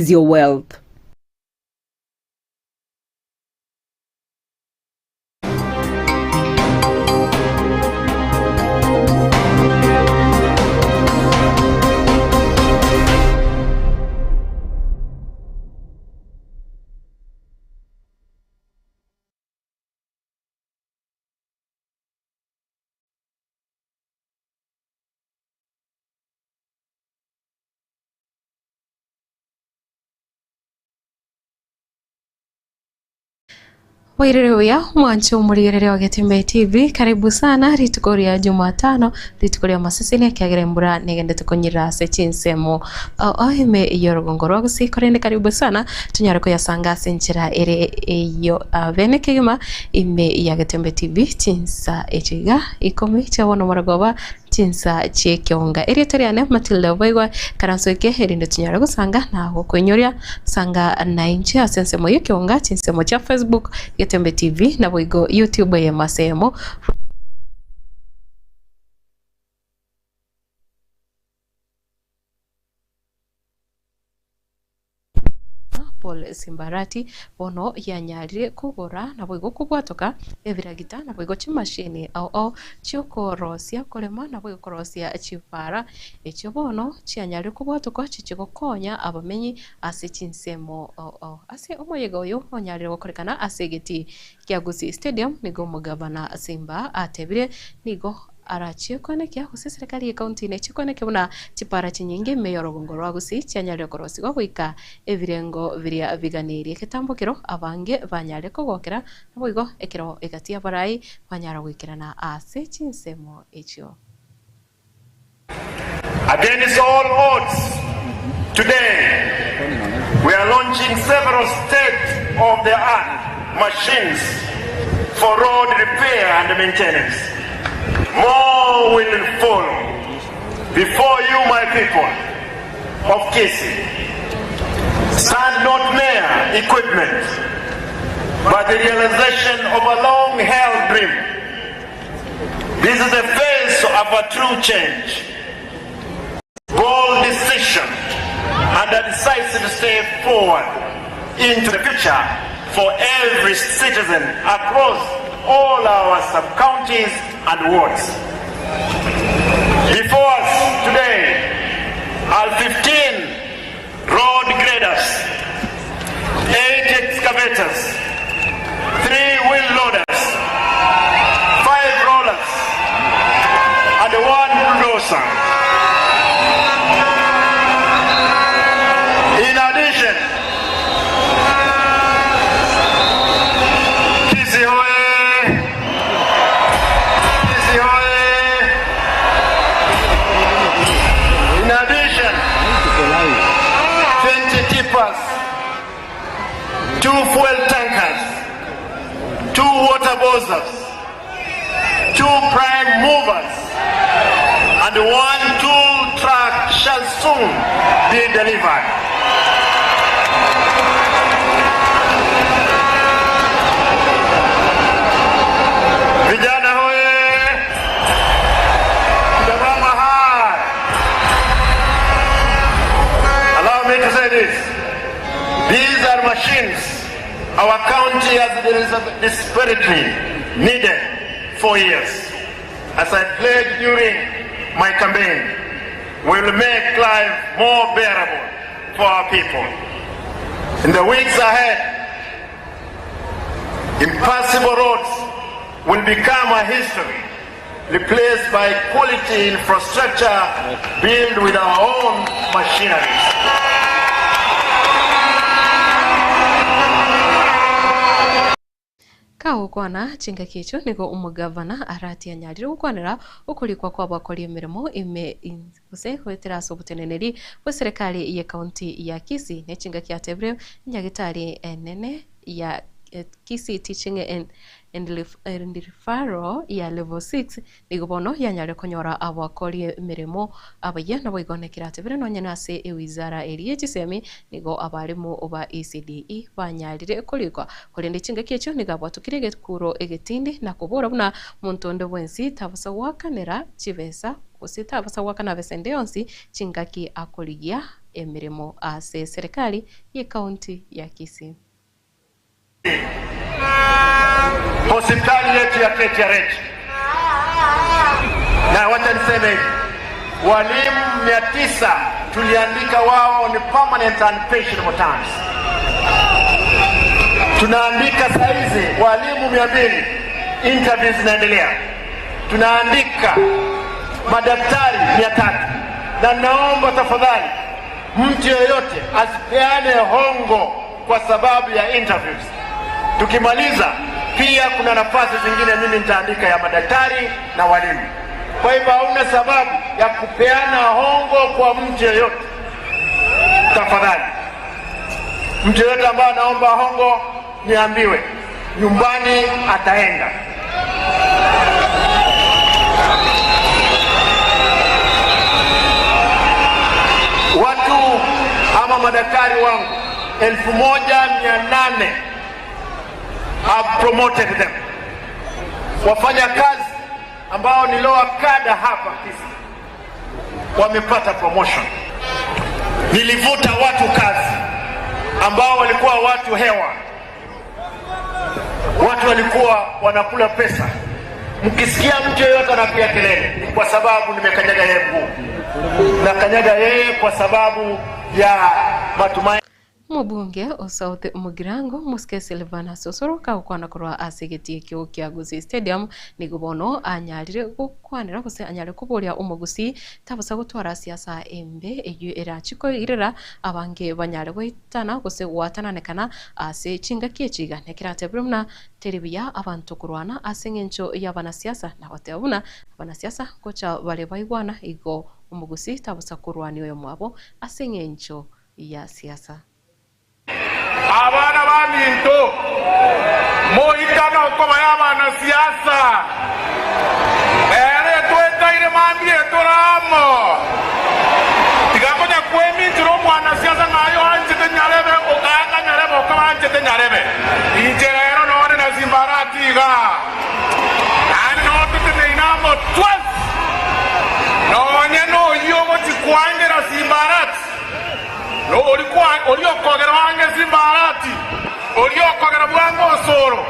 is your wealth. Wairerea mwancho murigere wa Getembe TV, karibu sana rituko rya Jumatano, rituko rya maseseni kiagere mbura nigendete kunyira se chinsemo ime yorogongo rwagisi korende karibu sana tunyara ko yasanga senchira ere iyo bene kigima ime ya Getembe TV chinsa echiga ikomi chawono maragoba chinsa chekionga eri teriane Matilda Vaigwa karansoke herinde tunyara gusanga naho kwenyoria sanga na inchi asense moyo kionga chinsemo cha Facebook Getembe TV na Voigo YouTube ya masemo Paul Simbarati bono yanyarire kugora na Voigo kubwatoka eviragita na Voigo chimashini au chikorosia kolema na Voigo korosia chipara echo bono chianyarire kubwatoka chichikokonya abamenyi ase chinsemo ase omoyego yo onyarire gukorekana ase geti Kiagusi Stadium nigo mugabana Simba atebire nigo arachie konekia huse serikali ya kaunti ne chikoneke buna chipara chinyinge meyorogongo rwagusi cyanyarire korosi go gwika evirengo viria viganiri ketambukiro abange banyare kogokera naboigo ekero egatia barai banyara gwikirana ase chinsemo echo. Against all odds, today we are launching several state-of-the-art machines for road repair and maintenance. More will follow. Before you, my people of Kisii, stand not mere equipment, but the realization of a long-held dream. This is the face of a true change. Bold decision and a decisive step forward into the future for every citizen across all our sub-counties and wards. Before us today are 15 road graders, 8 excavators, 3 wheel loaders, 5 rollers, and 1 bulldozer. In addition, two fuel tankers, 2 water bowsers, 2 prime movers, and 1 tool truck shall soon be delivered. Vijana hoye! Dabama hai! Allow me to say this. These are machines our county has desperately needed for years. As I pledged during my campaign, we will make life more bearable for our people. In the weeks ahead, impassable roads will become a history, replaced by quality infrastructure built with our own machineries. Kaukwana chinga kicho niko umugavana arati anyarire gukwanira ukurikwa kwa bakora imirimo ime use kwetera sobuteneneri kwa serikali ya kaunti ya Kisii ne chinga kyatebre nyagitari nene ya Kisii Teaching and Referral ya level 6 nigobono yanyare konyora abakori mirimo abaye nabo igonekira tebere nonyene ase ewizara eri echisemi nigo abarimu oba ECDE banyarire kurikwa kurinde chinga kyecho nigabwatukire gekuro egetindi na kubura buna muntondo bwensi tabusa wakanera chibesa usita abasa wakana besende onsi chingaki akoligia emirimo ase serikali ya kaunti ya Kisii. Hospitali yetu ya KTRH, na wacha niseme hivi, walimu 900 tuliandika wao ni permanent and pensionable terms. Tunaandika saizi walimu 200, interviews zinaendelea. Tunaandika madaktari 300, na naomba tafadhali mtu yeyote asipeane hongo kwa sababu ya interviews. Tukimaliza pia kuna nafasi zingine mimi nitaandika ya madaktari na walimu. Kwa hivyo hauna sababu ya kupeana hongo kwa mtu yeyote. Tafadhali, mtu yeyote ambaye anaomba hongo niambiwe, nyumbani ataenda. Watu ama madaktari wangu 1800 I've promoted them. Wafanya kazi ambao ni lower kada hapa Kisii wamepata promotion. Nilivuta watu kazi ambao walikuwa watu hewa, watu walikuwa wanakula pesa. Mkisikia mtu yeyote anapiga kelele, ni kwa sababu nimekanyaga yeye mguu. Na kanyaga yeye kwa sababu ya matumaini. Mubunge o South Mugirango Muske Silvana Sosoro kaukwana kurwa asegetie kio kia Gusii Stadium nigubono anyarire gukwanira guse anyare kuburia umugusi tabusa gutwara siasa embe eyu erachiko irera abange banyare goitana guse watananekana ase chinga kiechiga nekirate brumna teribia abantu kurwana asengencho y'abana siasa na batebuna abana siasa gocha bale baigwana igo umugusi tabusa kurwani oyo mwabo asengencho ya siasa. Abana baminto mohitana okoma y'abana siasa twetaire mambie turamo tigakonya kwemintira omwana siasa ng'ayo anchete nyarebe okanga nyarebe okaba anchete nyarebe inche rero none na Simbarati iga ani notutine inamo twas nonye noyogo chikwangira Simbarati no oliokogera wange Simbarati oliokogera bwango osoro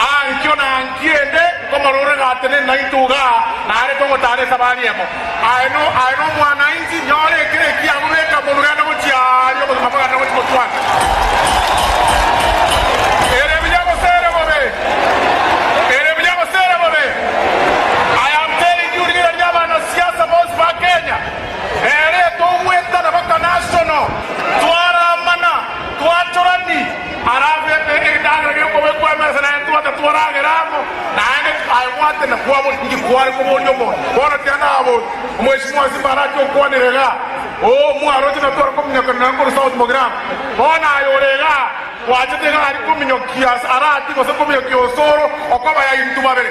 ankyo na nkiende komarore gatene na ituga nare tomotare sabariemo aino mwana inzi nyore kire kiamureka mulugana muchiari omukamagana muchimotwana ere bijago sere bobe I am telling you gira nyabana siasa boss ba Kenya ere tomweta na baka national twaramana twatorani arabe edanga yoko bekwa mesana twata twaragiramo nane aiwate na kwabo ngikwari ko bonyo mo bona tena abo mweshimwa Simbarati okwanirega mwaro tena twara ko mnyaka nangoro South Mugirango bona ayorega wajitega ari ko minyokia arati ko ko minyokia osoro okoba ya intuma bere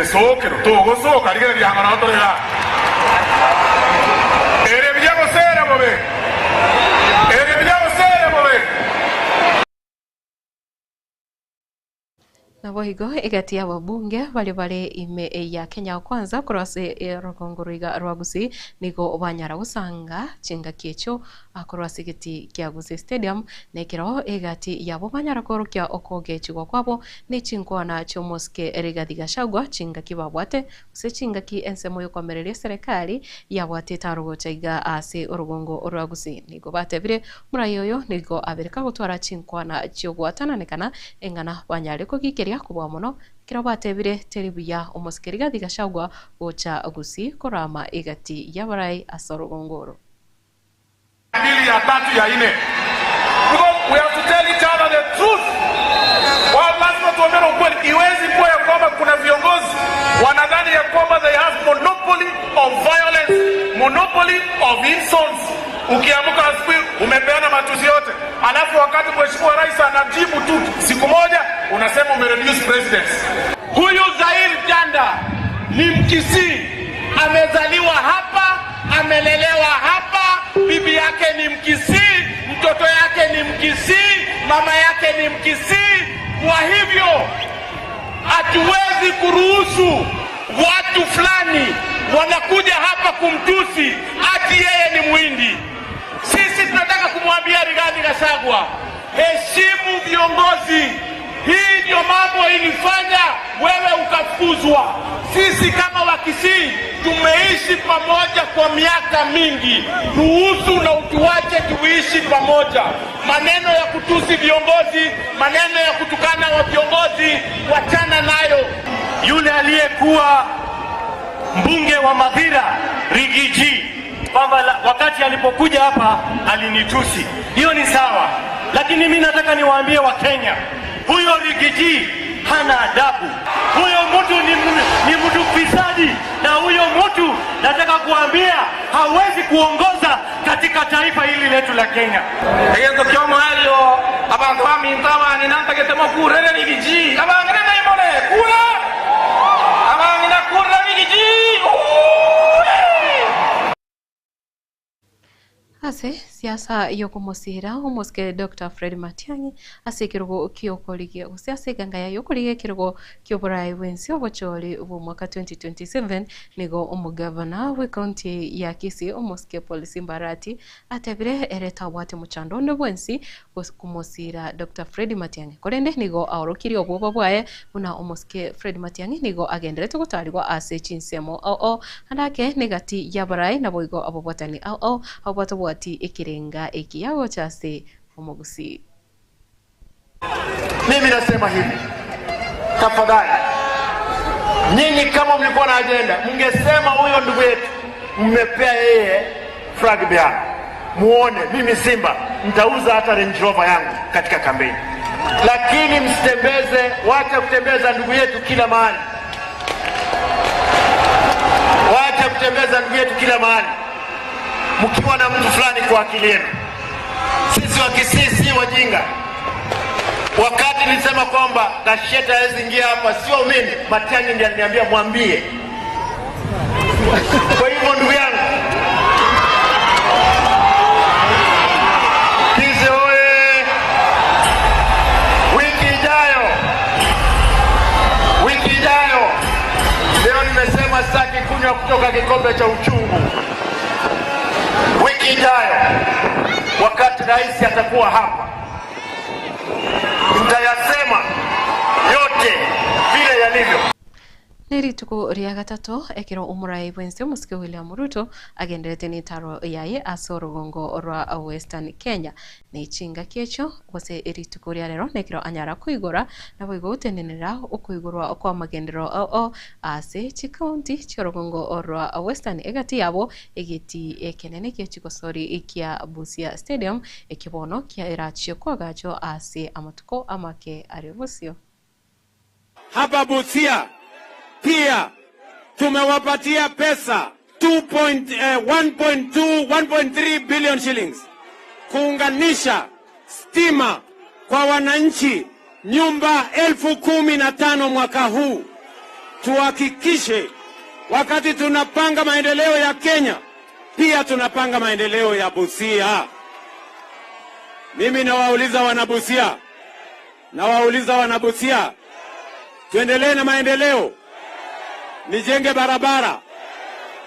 esokero togo soka rigera ryangana otorega ere bijago sere bobe na bohigo igatia wabunge bale ime ya Kenya Kwanza kurwase rokongoriga rwa Gusii nigo banyara gusanga chinga kiecho akorwase giti kya Gusii Stadium nekiro igati yabo banyara korokya okoge chigwa kwabo ni chinkwana chomoske Rigathi Gachagua chinga kibabwate use chinga ki ensemo yokomereria serikali yabwate tarugo chaiga ase orugongo rwa Gusii nigo batebire murayoyo nigo abereka gutwara chinkwana chogwatananekana engana banyare kogikeria kubwa muno kira batebire teribia omoske Rigathi Gachagua gocha Gusii korama igati yabarai asorogongoro mbili ya tatu ya ine because we have to tell each other the truth. Lazima tuambie ukweli. Iwezi kuwa ya kwamba kuna viongozi wanadhani ya kwamba they have monopoly of violence, monopoly of insults. Ukiamuka asubuhi umepeana matusi yote, alafu wakati mheshimiwa rais anajibu tu siku moja unasema umereduce presidents. Huyu Zahir Janda ni Mkisii, amezaliwa hapa, amelelewa hapa, bibi yake ni Mkisii, mtoto yake ni Mkisii, mama yake ni Mkisii. Kwa hivyo hatuwezi kuruhusu watu fulani wanakuja hapa kumtusi ati yeye ni Muhindi. Sisi naambia Rigathi Gachagua, heshimu viongozi. Hii ndio mambo ilifanya wewe ukafukuzwa. Sisi kama Wakisii tumeishi pamoja kwa miaka mingi. Ruhusu na utuache tuishi pamoja. Maneno ya kutusi viongozi, maneno ya kutukana wa viongozi, wachana nayo. Yule aliyekuwa mbunge wa Mathira, Rigiji, kwamba wakati alipokuja hapa alinitusi. Hiyo ni sawa. Lakini mimi nataka niwaambie Wakenya, huyo Rigiji hana adabu. Huyo mtu ni mtu fisadi, na huyo mtu nataka kuambia hawezi kuongoza katika taifa hili letu la Kenya. Egezo kyomo alio abantu bamintawa ni nanta ketemo kurere Rigiji. Abangana naimole kura. Abangina kura Rigiji. Ase siasa yokumusira umuske Dr. Fred Matiang'i ase kirugo kiokoligie usiase gangaya yokulige kirugo kyoborai wensi obochori ubu mwaka 2027 nigo umugavana we county ya Kisii umuske Paul Mbarati atebire ereta wate muchando ne wensi kumusira Dr. Fred Matiang'i korende nigo aurokiri obubo bwae una umuske Fred Matiang'i nigo agenderete gutarigwa ase chinsemo andake negati yabarai na boigo abobotani abobotani ikirenga ikiyago chase Omogusii. Mimi nasema hivi, tafadhali nyinyi kama mlikuwa na agenda, mngesema huyo ndugu yetu mmepea yeye flag bearer. Muone mimi Simba nitauza hata Range Rover yangu katika kampeni. Lakini msitembeze, wacha kutembeza ndugu yetu kila mahali. Wacha kutembeza ndugu yetu kila mahali mkiwa na mtu fulani kwa akili yenu. Sisi wa Kisii si wajinga. Wakati nilisema kwamba Gacheta hawezi ingia hapa, sio mimi, Matiang'i ndiye aliniambia mwambie. Kwa hivyo ndugu yangu, Kisii oye! Wiki ijayo, leo nimesema sitaki kunywa kutoka kikombe cha uchungu. Wiki ijayo, wakati rais atakuwa hapa, nitayasema yote vile yalivyo. Nerituko ria gatatu ekiro umurai wensi umuske William Ruto agenderete ni taro yaye asorogongo rwa Western Kenya ni chinga kiecho wose erituko ria rero nekiro anyara kuigora na boigo utenenera ukuigorwa kwa magendero ase chikaunti chorogongo rwa Western egati yabo egeti ekenene kiechiko sori ikia Busia Stadium ekibono kia irachio kwa gacho ase amatuko amake aribusio hapa Busia. Pia tumewapatia pesa 1.3 billion shillings kuunganisha stima kwa wananchi nyumba 15,000 mwaka huu. Tuhakikishe wakati tunapanga maendeleo ya Kenya, pia tunapanga maendeleo ya Busia. Mimi nawauliza wanabusia, tuendelee na maendeleo. Nijenge barabara,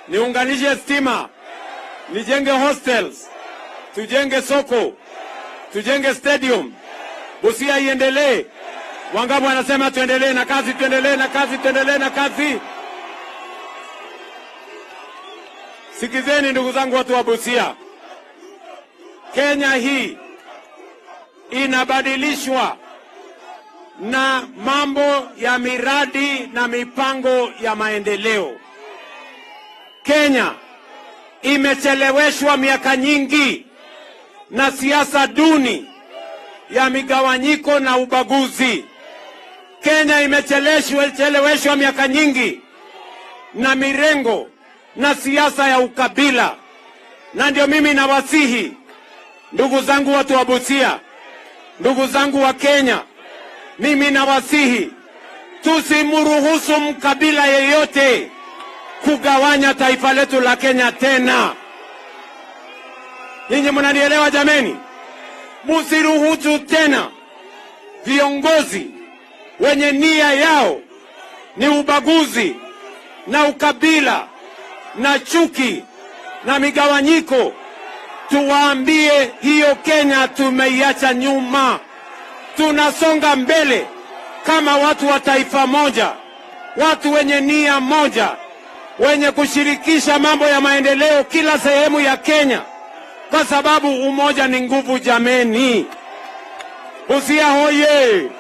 niunganishe stima, nijenge hostels, tujenge soko, tujenge stadium. Busia iendelee. Wangapi wanasema tuendelee na kazi, tuendelee na kazi. Sikizeni ndugu zangu watu wa Busia. Kenya hii inabadilishwa na mambo ya miradi na mipango ya maendeleo. Kenya imecheleweshwa miaka nyingi na siasa duni ya migawanyiko na ubaguzi. Kenya imecheleweshwa miaka nyingi na mirengo na siasa ya ukabila. Na ndio mimi nawasihi ndugu zangu watu wa Busia, ndugu zangu wa Kenya, mimi nawasihi tusimruhusu mkabila yeyote kugawanya taifa letu la Kenya tena. Ninyi mnanielewa jameni? Msiruhusu tena viongozi wenye nia yao ni ubaguzi na ukabila na chuki na migawanyiko tuwaambie hiyo Kenya tumeiacha nyuma. Tunasonga mbele kama watu wa taifa moja, watu wenye nia moja, wenye kushirikisha mambo ya maendeleo kila sehemu ya Kenya, kwa sababu umoja ni nguvu jameni. Busia hoye!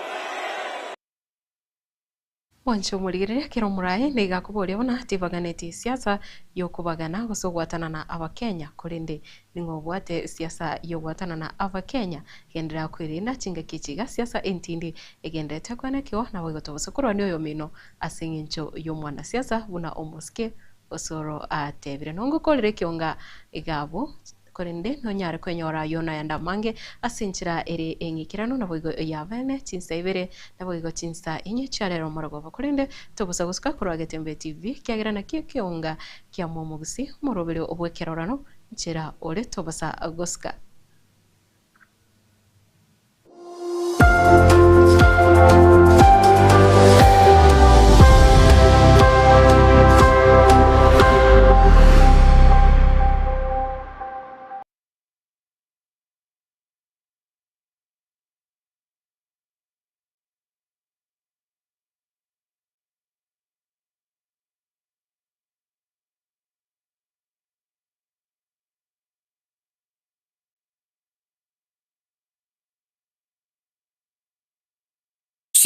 Wancho murigirire kiro murai niga kuboria bona tibaganeti siasa yokubagana gusugwatana na abakenya kurinde ningobwate siasa yogwatana na abakenya gendera kwirinda chinga kichiga siasa entindi egendete kwanekyo na wigotobusukurwa ni oyo mino asingincho yomwana siasa buna omoske osoro atebire nongukorire kionga igabo korinde no nyare kwenyora yona yanda mange asinchira ere engikirano na boigo yabene chinsa ibere na boigo chinsa inye charero morogo korinde tobusa gusuka kurwa Getembe TV kyagira na kionga kya momugusi morobere obwekerorano nchira ore tobusa gusuka